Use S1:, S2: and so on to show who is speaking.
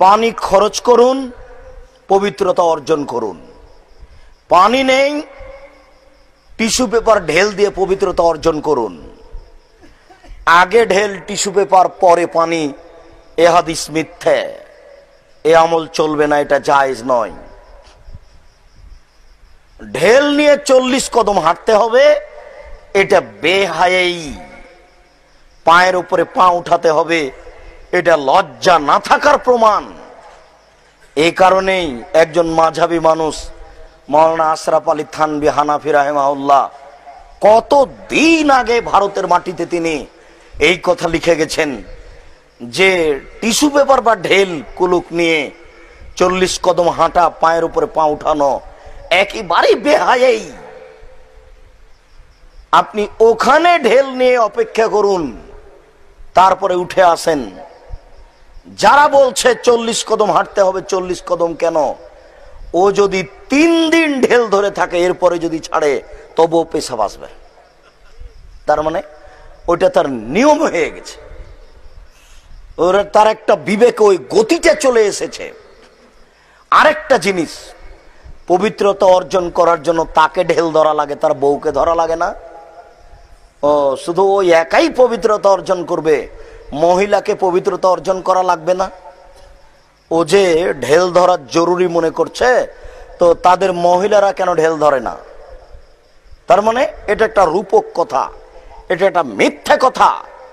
S1: পানি খরচ করুন, পবিত্রতা অর্জন করুন। পানি নেই, টিস্যু পেপার ঢেল দিয়ে পবিত্রতা অর্জন করুন। আগে ঢেল টিস্যু পেপার পরে পানি, এ হাদিস মিথ্যে, এ আমল চলবে না, এটা জায়েজ নয়। ঢেল নিয়ে 40 কদম হাঁটতে হবে, এটা বেহায়াই। পায়ের উপরে পা উঠাতে হবে, এটা লজ্জা না থাকার প্রমাণ। এই কারণেই একজন মাঝহাবী মানুষ মাওলানা আশরাফ আলী থানভী হানাফি রাহিমাহুল্লাহ কত দিন আগে ভারতের মাটিতে তিনি এই কথা লিখে গেছেন যে টিস্যু পেপার বা ঢেল কুলুক নিয়ে 40 কদম হাঁটা, পায়ের উপরে পা উঠানো একেবারেই বেহায়াই। আপনি ওখানে ঢেল নিয়ে অপেক্ষা করুন, তারপরে উঠে আসেন। যারা বলছে 40 কদম হাঁটতে হবে, 40 কদম কেন? ও যদি 3 দিন ঢেল ধরে থাকে, এরপরে যদি ছাড়ে তবুও পেশাব আসবে। তার মানে ওইটা তার নিয়ম হয়ে গেছে, তার একটা বিবেক ওই গতিতে চলে এসেছে। আরেকটা জিনিস, পবিত্রতা অর্জন করার জন্য তাকে ঢেল ধরা লাগে, তার বউকে ধরা লাগে না? ও শুধু ওই একাই পবিত্রতা অর্জন করবে, মহিলাকে পবিত্রতা অর্জন করা লাগবে না? ও যে ঢেল ধরা জরুরি মনে করছে, তো তাদের মহিলারা কেন ঢেল ধরে না? তার মানে এটা একটা রূপক কথা, এটা একটা মিথ্যা কথা।